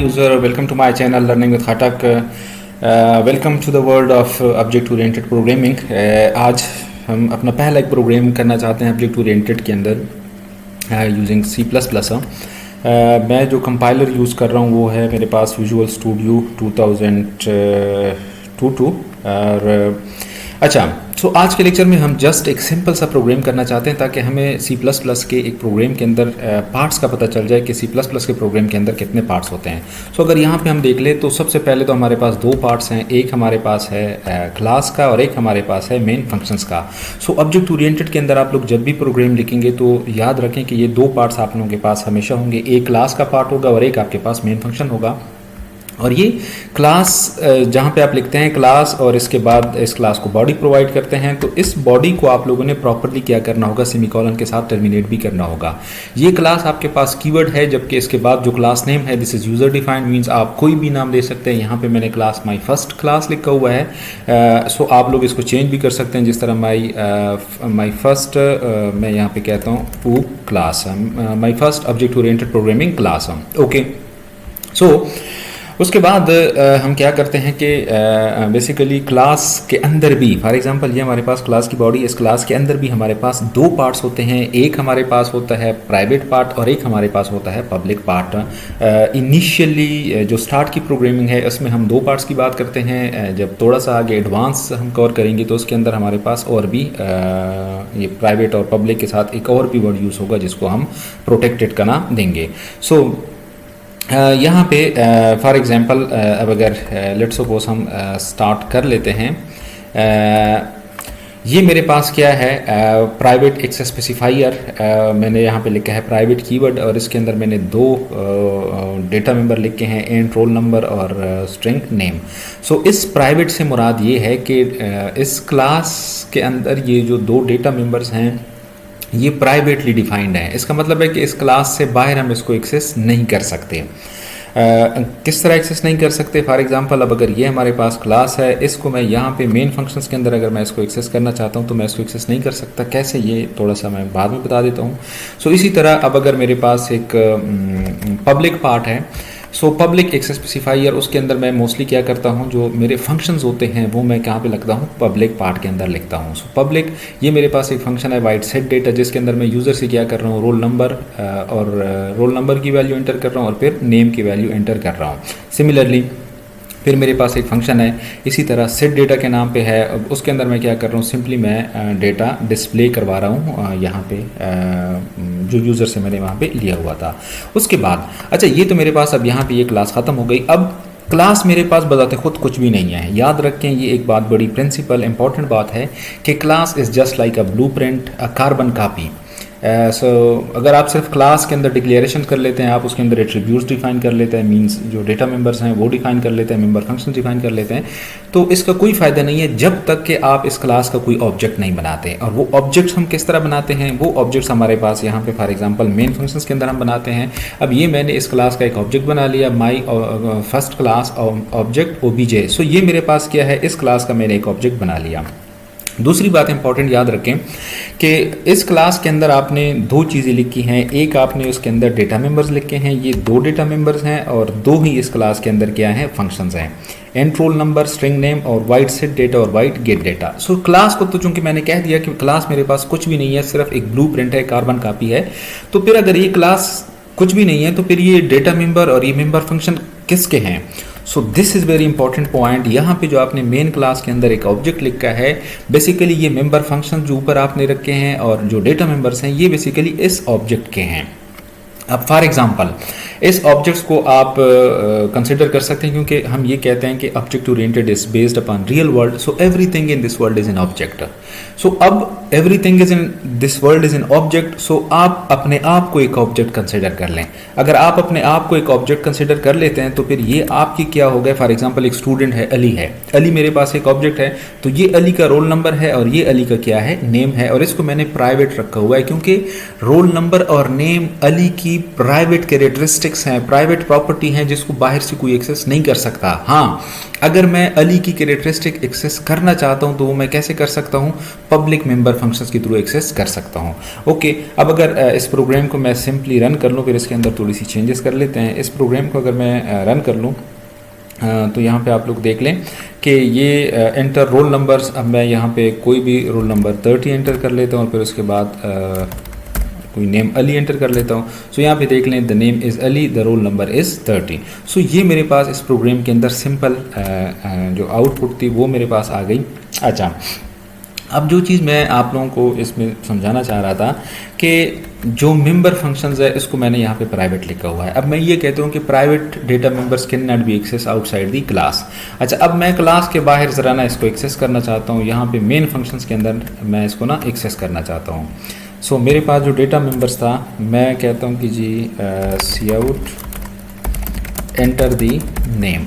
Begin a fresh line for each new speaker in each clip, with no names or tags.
user, welcome to my channel Learning with Khatak. Welcome to the world of Object Oriented Programming. आज हम अपना पहला एक programme करना चाहते हैं ऑब्जेक्ट ओरिएंटेड के अंदर यूजिंग C++. मैं जो कंपाइलर यूज़ कर रहा हूँ वो है मेरे पास विजुअल स्टूडियो 2022 और अच्छा सो आज के लेक्चर में हम जस्ट एक सिंपल सा प्रोग्राम करना चाहते हैं ताकि हमें C++ के एक प्रोग्राम के अंदर पार्ट्स का पता चल जाए कि C++ के प्रोग्राम के अंदर कितने पार्ट्स होते हैं. सो अगर यहाँ पे हम देख लें तो सबसे पहले तो हमारे पास दो पार्ट्स हैं, एक हमारे पास है क्लास का और एक हमारे पास है मेन फंक्शंस का. सो ऑब्जेक्ट ओरिएंटेड के अंदर आप लोग जब भी प्रोग्राम लिखेंगे तो याद रखें कि ये दो पार्ट्स आप लोगों के पास हमेशा होंगे, एक क्लास का पार्ट होगा और एक आपके पास मेन फंक्शन होगा. और ये क्लास जहाँ पे आप लिखते हैं क्लास और इसके बाद इस क्लास को बॉडी प्रोवाइड करते हैं, तो इस बॉडी को आप लोगों ने प्रॉपरली क्या करना होगा, सेमीकोलन के साथ टर्मिनेट भी करना होगा. ये क्लास आपके पास कीवर्ड है, जबकि इसके बाद जो क्लास नेम है this is user defined, means आप कोई भी नाम दे सकते हैं. यहाँ पे मैंने क्लास माई फर्स्ट क्लास लिखा हुआ है. सो आप लोग इसको चेंज भी कर सकते हैं, जिस तरह माई फर्स्ट मैं यहाँ पे कहता हूँ वो class my first object oriented programming class. Okay so उसके बाद हम क्या करते हैं कि बेसिकली क्लास के अंदर भी, फॉर एग्जांपल ये हमारे पास क्लास की बॉडी, इस क्लास के अंदर भी हमारे पास दो पार्ट्स होते हैं. एक हमारे पास होता है प्राइवेट पार्ट और एक हमारे पास होता है पब्लिक पार्ट. इनिशियली जो स्टार्ट की प्रोग्रामिंग है उसमें हम दो पार्ट्स की बात करते हैं. जब थोड़ा सा आगे एडवांस हम कवर करेंगे तो उसके अंदर हमारे पास और भी ये प्राइवेट और पब्लिक के साथ एक और भी वर्ड यूज़ होगा जिसको हम प्रोटेक्टेड का नाम देंगे. सो यहाँ पे फॉर एग्ज़ाम्पल अब अगर लेट्स सपोज हम स्टार्ट कर लेते हैं. ये मेरे पास क्या है, प्राइवेट एक्सेस स्पेसिफायर. मैंने यहाँ पे लिखा है प्राइवेट कीवर्ड और इसके अंदर मैंने दो डेटा मेंबर लिखे हैं, एंड रोल नंबर और स्ट्रिंग नेम. सो इस प्राइवेट से मुराद ये है कि इस क्लास के अंदर ये जो दो डेटा मेंबर्स हैं ये प्राइवेटली डिफाइंड है. इसका मतलब है कि इस क्लास से बाहर हम इसको एक्सेस नहीं कर सकते. किस तरह एक्सेस नहीं कर सकते, फॉर एग्जांपल अब अगर ये हमारे पास क्लास है, इसको मैं यहाँ पे मेन फंक्शंस के अंदर अगर मैं इसको एक्सेस करना चाहता हूँ तो मैं इसको एक्सेस नहीं कर सकता. कैसे, ये थोड़ा सा मैं बाद में बता देता हूँ. सो इसी तरह अब अगर मेरे पास एक पब्लिक पार्ट है, सो पब्लिक एक्सेस स्पेसिफायर, उसके अंदर मैं मोस्टली क्या करता हूँ, जो मेरे फंक्शंस होते हैं वो मैं कहाँ पे लिखता हूँ, पब्लिक पार्ट के अंदर लिखता हूँ. सो पब्लिक, ये मेरे पास एक फंक्शन है वाइड सेट डेटा, जिसके अंदर मैं यूज़र से क्या कर रहा हूँ, रोल नंबर और रोल नंबर की वैल्यू एंटर कर रहा हूँ और फिर नेम की वैल्यू एंटर कर रहा हूँ. सिमिलरली फिर मेरे पास एक फंक्शन है इसी तरह सेट डेटा के नाम पे है, उसके अंदर मैं क्या कर रहा हूँ, सिंपली मैं डेटा डिस्प्ले करवा रहा हूँ यहाँ पे जो यूज़र से मैंने वहाँ पे लिया हुआ था. उसके बाद अच्छा ये तो मेरे पास अब यहाँ पे ये क्लास ख़त्म हो गई. अब क्लास मेरे पास बताते खुद कुछ भी नहीं है. याद रखें ये एक बात बड़ी प्रिंसिपल इंपॉर्टेंट बात है कि class is just like a blueprint, a carbon copy. So अगर आप सिर्फ क्लास के अंदर डिक्लेरेशन कर लेते हैं, आप उसके अंदर एट्रीब्यूट्स डिफाइन कर लेते हैं, मींस जो डेटा मेंबर्स हैं वो डिफाइन कर लेते हैं, मेंबर फंक्शन डिफाइन कर लेते हैं, तो इसका कोई फ़ायदा नहीं है जब तक कि आप इस क्लास का कोई ऑब्जेक्ट नहीं बनाते. और वो ऑब्जेक्ट्स हम किस तरह बनाते हैं, वो ऑब्जेक्ट्स हमारे पास यहाँ पे फॉर एग्जांपल मेन फंक्शंस के अंदर हम बनाते हैं. अब ये मैंने इस क्लास का एक ऑब्जेक्ट बना लिया, my first class object OBJ. सो ये मेरे पास क्या है, इस क्लास का मैंने एक ऑब्जेक्ट बना लिया. दूसरी बात इंपॉर्टेंट याद रखें कि इस क्लास के अंदर आपने दो चीज़ें लिखी हैं. एक आपने उसके अंदर डेटा मेंबर्स लिखे हैं, ये दो डेटा मेंबर्स हैं, और दो ही इस क्लास के अंदर क्या हैं, फंक्शंस हैं, and roll number, string name और वाइड सेट डेटा और wide gate data. So class को तो चूंकि मैंने कह दिया कि क्लास मेरे पास कुछ भी नहीं है, सिर्फ एक ब्लूप्रिंट है, कार्बन कॉपी है, तो फिर अगर ये क्लास कुछ भी नहीं है तो फिर ये डेटा मेंबर और ये मेंबर फंक्शन किसके हैं. So this is very important point. यहाँ पे जो आपने मेन क्लास के अंदर एक ऑब्जेक्ट लिखा है, बेसिकली ये मेंबर फंक्शन जो ऊपर आपने रखे हैं और जो डेटा मेंबर्स हैं ये बेसिकली इस ऑब्जेक्ट के हैं. अब फॉर एग्जांपल इस ऑब्जेक्ट्स को आप कंसिडर कर सकते हैं, क्योंकि हम ये कहते हैं कि object oriented is based upon real world. So everything in this world is an object. So अब everything is in this world is an object. So आप अपने आप को एक ऑब्जेक्ट कंसिडर कर लें. अगर आप अपने आप को एक ऑब्जेक्ट कंसिडर कर लेते हैं तो फिर ये आपकी क्या हो गया, फॉर एग्जांपल एक स्टूडेंट है, अली है, अली मेरे पास एक ऑब्जेक्ट है, तो ये अली का रोल नंबर है और ये अली का क्या है, नेम है, और इसको मैंने प्राइवेट रखा हुआ है क्योंकि रोल नंबर और नेम अली की प्राइवेट कैरेक्टरिस्टिक्स हैं, प्राइवेट प्रॉपर्टी हैं जिसको बाहर से कोई एक्सेस नहीं कर सकता। हाँ, अगर मैं अली की कैरेक्टरिस्टिक एक्सेस करना चाहता हूँ तो वो मैं कैसे कर सकता हूँ? पब्लिक मेंबर फंक्शंस के थ्रू एक्सेस कर सकता हूँ। ओके, अब अगर इस प्रोग्राम को मैं सिंपली रन कर लूँ, फिर इसके अंदर थोड़ी सी चेंजेस कर लेते हैं। इस प्रोग्राम को अगर मैं रन कर लूँ तो यहाँ पे आप लोग देख लें कि ये एंटर रोल नंबर्स, अब मैं यहाँ पे कोई भी रोल नंबर 30 एंटर कर लेता हूँ और फिर उसके बाद कोई नेम अली एंटर कर लेता हूँ। सो यहाँ पे देख लें the name is Ali, the roll number is 30। सो ये मेरे पास इस प्रोग्राम के अंदर सिंपल जो आउटपुट थी वो मेरे पास आ गई। अच्छा, अब जो चीज़ मैं आप लोगों को इसमें समझाना चाह रहा था कि जो मेंबर फंक्शंस है इसको मैंने यहाँ पे प्राइवेट लिखा हुआ है। अब मैं ये कहता हूँ कि private data members can not be access outside the class. अच्छा, अब मैं क्लास के बाहर ज़रा ना इसको एक्सेस करना चाहता हूँ, यहाँ पे मेन फंक्शंस के अंदर मैं इसको ना एक्सेस करना चाहता हूँ। सो मेरे पास जो डेटा मेंबर्स था, मैं कहता हूँ कि जी cout enter the name,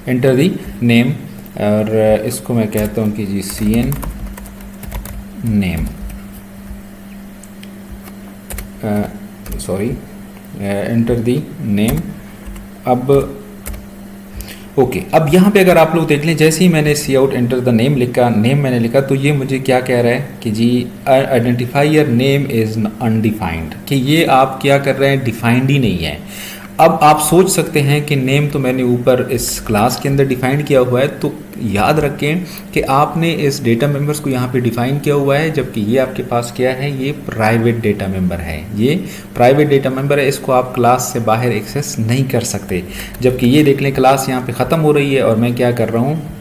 enter the name, और इसको मैं कहता हूँ कि जी cin name, sorry enter the name. अब ओके, अब यहाँ पे अगर आप लोग देख लें, जैसे ही मैंने सी आउट एंटर द नेम लिखा, नेम मैंने लिखा, तो ये मुझे क्या कह रहा है कि जी आइडेंटिफायर नेम इज़ अनडिफाइंड, कि ये आप क्या कर रहे हैं, डिफाइंड ही नहीं है। अब आप सोच सकते हैं कि नेम तो मैंने ऊपर इस क्लास के अंदर डिफाइन किया हुआ है, तो याद रखें कि आपने इस डेटा मेंबर्स को यहाँ पे डिफाइन किया हुआ है, जबकि ये आपके पास क्या है, ये प्राइवेट डेटा मेंबर है, ये प्राइवेट डेटा मेंबर है, इसको आप क्लास से बाहर एक्सेस नहीं कर सकते। जबकि ये देख लें क्लास यहाँ पे ख़त्म हो रही है और मैं क्या कर रहा हूँ,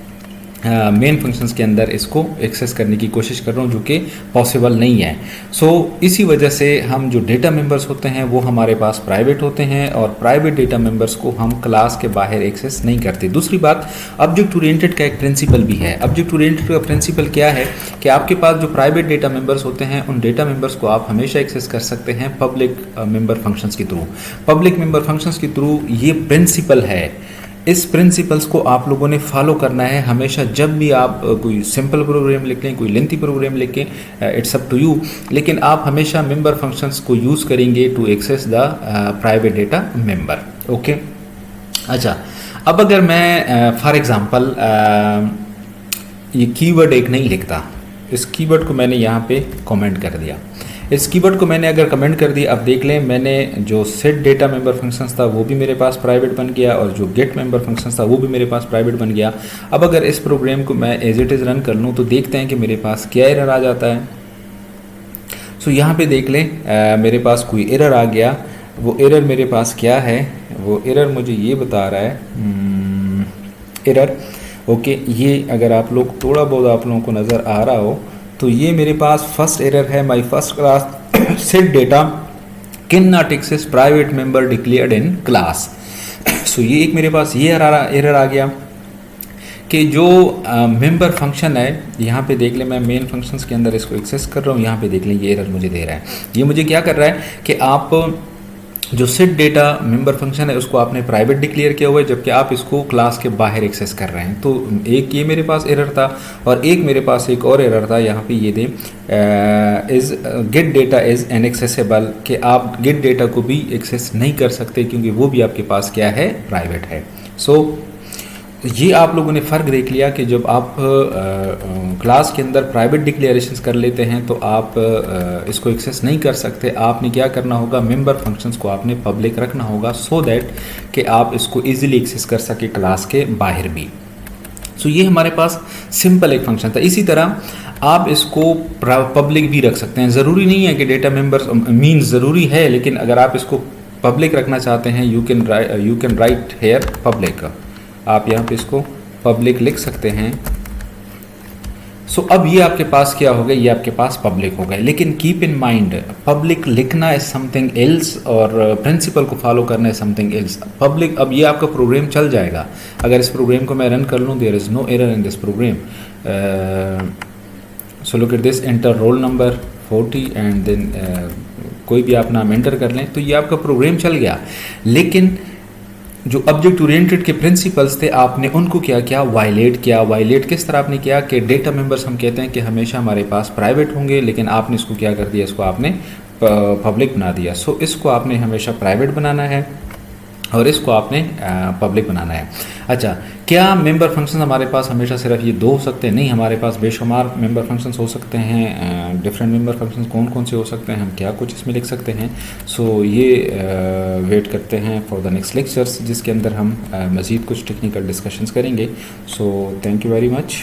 मेन फंक्शंस के अंदर इसको एक्सेस करने की कोशिश कर रहा हूँ, जो कि पॉसिबल नहीं है। सो इसी वजह से हम जो डेटा मेंबर्स होते हैं वो हमारे पास प्राइवेट होते हैं और प्राइवेट डेटा मेंबर्स को हम क्लास के बाहर एक्सेस नहीं करते। दूसरी बात, ऑब्जेक्ट ओरिएंटेड का एक प्रिंसिपल भी है। ऑब्जेक्ट ओरिएंटेड का प्रिंसिपल क्या है कि आपके पास जो प्राइवेट डेटा मेंबर्स होते हैं उन डेटा मेंबर्स को आप हमेशा एक्सेस कर सकते हैं पब्लिक मेंबर फंक्शंस के थ्रू। पब्लिक मेंबर फंक्शंस के थ्रू ये प्रिंसिपल है। इस प्रिंसिपल्स को आप लोगों ने फॉलो करना है हमेशा। जब भी आप कोई सिंपल प्रोग्राम लिखें, कोई लेंथी प्रोग्राम लिखें, इट्स अप टू यू, लेकिन आप हमेशा मेंबर फंक्शंस को यूज़ करेंगे to access the private data member. Okay, अच्छा, अब अगर मैं फॉर एग्जांपल ये कीवर्ड एक नहीं लिखता, इस कीवर्ड को मैंने यहाँ पे कमेंट कर दिया। इस कीवर्ड को मैंने अगर कमेंट कर दिया, अब देख लें मैंने जो सेट डेटा मेंबर फंक्शंस था वो भी मेरे पास प्राइवेट बन गया और जो गेट मेंबर फंक्शंस था वो भी मेरे पास प्राइवेट बन गया। अब अगर इस प्रोग्राम को मैं एज इट इज़ रन कर लूँ तो देखते हैं कि मेरे पास क्या एरर आ जाता है। सो यहाँ पे देख लें मेरे पास कोई एरर आ गया। वो एरर मेरे पास क्या है, वो एरर मुझे ये बता रहा है एरर। ओके, ये अगर आप लोग थोड़ा बहुत आप लोगों को नज़र आ रहा हो तो ये मेरे पास फर्स्ट एरर है, my first class set data can not access private member declared in class. So ये एक मेरे पास ये एरर आ गया कि जो मेंबर फंक्शन है, यहाँ पे देख लें मैं मेन फंक्शंस के अंदर इसको एक्सेस कर रहा हूँ, यहाँ पे देख लें ये एरर मुझे दे रहा है। ये मुझे क्या कर रहा है कि आप जो सेट डेटा मेंबर फंक्शन है उसको आपने प्राइवेट डिक्लेयर किया हुआ है, जबकि आप इसको क्लास के बाहर एक्सेस कर रहे हैं। तो एक ये मेरे पास एरर था और एक मेरे पास एक और एरर था, यहाँ पे ये the is get data is inaccessible, कि आप गेट डेटा को भी एक्सेस नहीं कर सकते क्योंकि वो भी आपके पास क्या है, प्राइवेट है। सो ये आप लोगों ने फ़र्क देख लिया कि जब आप क्लास के अंदर प्राइवेट डिक्लेरेशंस कर लेते हैं तो आप इसको एक्सेस नहीं कर सकते। आपने क्या करना होगा, मेंबर फंक्शंस को आपने पब्लिक रखना होगा सो दैट कि आप इसको इजीली एक्सेस कर सके क्लास के बाहर भी। सो ये हमारे पास सिंपल एक फंक्शन था। इसी तरह आप इसको पब्लिक भी रख सकते हैं। ज़रूरी नहीं है कि डेटा मेंबर्स मीन ज़रूरी है, लेकिन अगर आप इसको पब्लिक रखना चाहते हैं you can write here public, आप यहाँ पे इसको पब्लिक लिख सकते हैं। सो अब ये आपके पास क्या हो गया, ये आपके पास पब्लिक हो गए। लेकिन कीप इन माइंड, पब्लिक लिखना इज समथिंग एल्स और प्रिंसिपल को फॉलो करना इज समथिंग एल्स। पब्लिक, अब ये आपका प्रोग्राम चल जाएगा। अगर इस प्रोग्राम को मैं रन कर लूँ, there is no error in this program. So look at this, enter roll number 40 and then कोई भी आप नाम एंटर कर लें तो ये आपका प्रोग्राम चल गया। लेकिन जो ऑब्जेक्ट ओरिएंटेड के प्रिंसिपल्स थे आपने उनको क्या किया, वायलेट किया। वायलेट किस तरह आपने किया कि डेटा मेंबर्स हम कहते हैं कि हमेशा हमारे पास प्राइवेट होंगे, लेकिन आपने इसको क्या कर दिया, इसको आपने पब्लिक बना दिया। सो इसको आपने हमेशा प्राइवेट बनाना है और इसको आपने पब्लिक बनाना है। अच्छा, क्या मेंबर फंक्शन हमारे पास हमेशा सिर्फ ये दो हो सकते हैं? नहीं, हमारे पास बेशुमार मेंबर फंक्शंस हो सकते हैं। डिफरेंट मेंबर फंक्शंस कौन कौन से हो सकते हैं, हम क्या कुछ इसमें लिख सकते हैं? सो ये वेट करते हैं फॉर द नेक्स्ट लेक्चर्स, जिसके अंदर हम मज़ीद कुछ टेक्निकल डिस्कशंस करेंगे। So thank you very much.